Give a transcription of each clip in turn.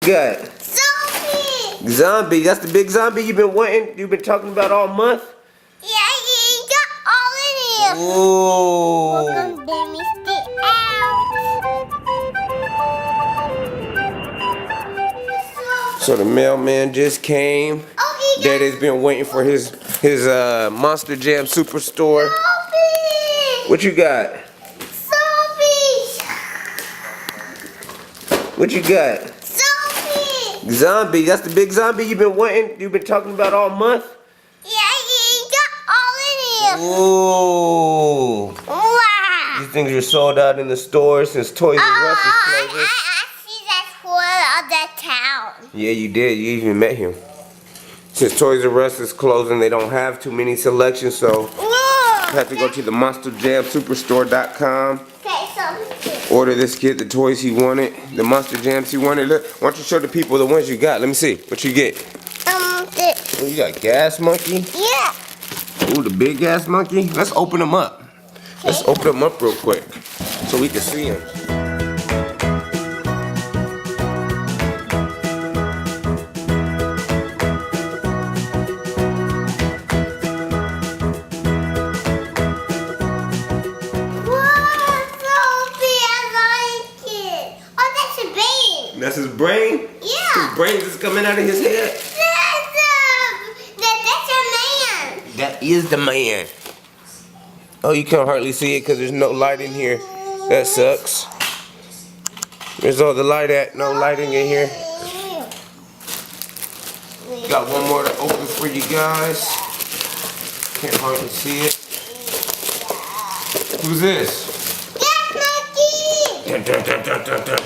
got? Zombie. Zombie. That's the big zombie you've been talking about all month? Yeah, you got all in here. Ooh. Welcome, Daminh. Stay out. So the mailman just came. Oh, Daddy's been waiting for his Monster Jam Superstore. Zombie. What you got? Zombies. What you got? Zombie. Zombie. That's the big zombie you've been talking about all month? Yeah, you got all in here. Ooh. Wow. These things are sold out in the stores since Toys R Us is closing. I see that one of the town. Yeah, you did. You even met him. Since Toys R Us is closing, they don't have too many selections, so you have to go to the MonsterJamSuperstore.com. Okay, so Order this kid the toys he wanted, the Monster Jams he wanted. Look, why don't you show the people the ones you got? Let me see what you get. this. Oh, you got Gas Monkey. Yeah. Ooh, the big Gas Monkey. Let's open them up. Let's open them up real quick so we can see them. That's his brain? Yeah. His brains is coming out of his head? That's a man. That is the man. Oh, you can't hardly see it because there's no light in here. That sucks. Where's all the light at? No lighting in here. Got one more to open for you guys. Can't hardly see it. Who's this? Gas Monkey. Dun, dun, dun, dun, dun, dun.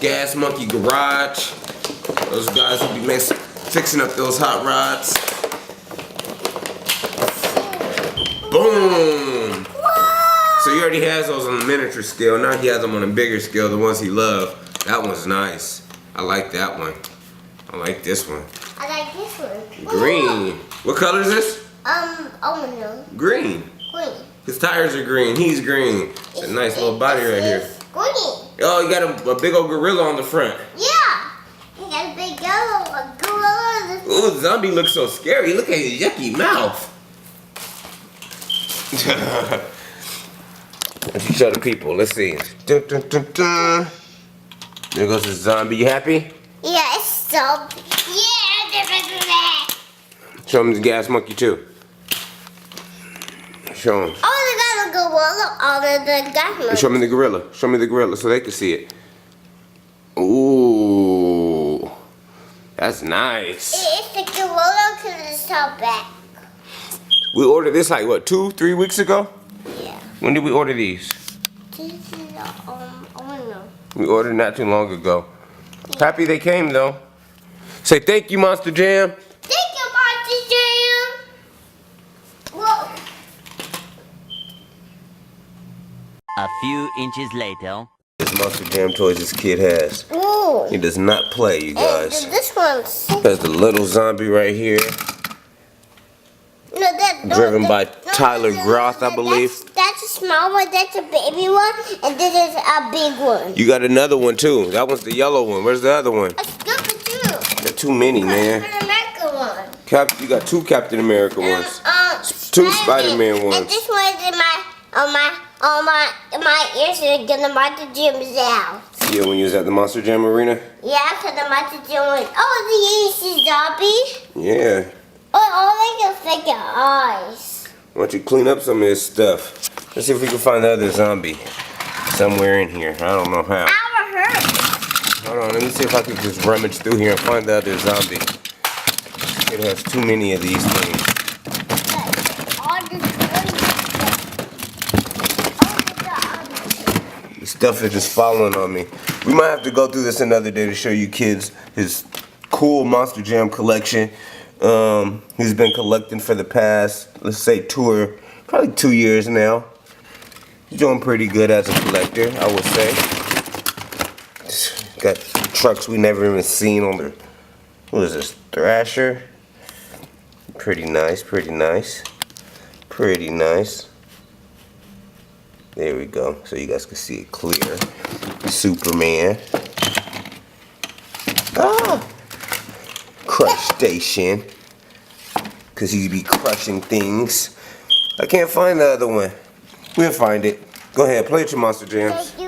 Gas Monkey Garage. Those guys will be fixing up those hot rods. Boom! Whoa. So he already has those on the miniature scale. Now he has them on a bigger scale, the ones he loves. That one's nice. I like that one. I like this one. I like this one. Green. What color is this? Oh no. Green. Green. His tires are green. He's green. It's a nice little body right here. Green. Oh, you got a big old gorilla on the front. Yeah. He got a big yellow gorilla. Ooh, the zombie looks so scary. Look at his yucky mouth. Let's show the people. Let's see. Dun, dun, dun, dun. There goes the zombie. You happy? Yeah, it's so. Yeah. Show him the Gas Monkey too. Show him. Oh, they got a gorilla on the gas monkey. Show me the gorilla. Show me the gorilla so they can see it. Ooh, that's nice. It's the gorilla because it's so back. We ordered this like what, 2-3 weeks ago? Yeah. When did we order these? This is oh no. We ordered not too long ago. Happy they came though. Say thank you, Monster Jam. Thank you, Monster Jam. Whoa. A few inches later. This Monster Jam toys this kid has. Ooh. He does not play, you guys. And this one's. There's the little zombie right here. Driven by Tyler Groth, I believe. That's a small one, that's a baby one, and this is a big one. You got another one too. That one's the yellow one. Where's the other one? A stupid too. Got too many, man. Captain America one. You got 2 Captain America ones. 2 Spider-Man ones. And this one is in my ears are gonna Monster Jam out. Yeah, when you was at the Monster Jam Arena? Yeah, because the Monster Jam went, oh, the easy zombie. Yeah. Oh, all they can fake your eyes. Why don't you clean up some of this stuff? Let's see if we can find the other zombie somewhere in here. I don't know how. Our hurt. Hold on, let me see if I can just rummage through here and find the other zombie. It has too many of these things. The stuff is just falling on me. We might have to go through this another day to show you kids his cool Monster Jam collection. He's been collecting for the past, let's say, probably 2 years now. He's doing pretty good as a collector, I would say. Got trucks we never even seen on the, what is this, Thrasher? Pretty nice, pretty nice. Pretty nice. There we go, so you guys can see it clear. Superman. Ah! Crushstation. Because he be crushing things. I can't find the other one. We'll find it. Go ahead, play with your Monster Jams. Thank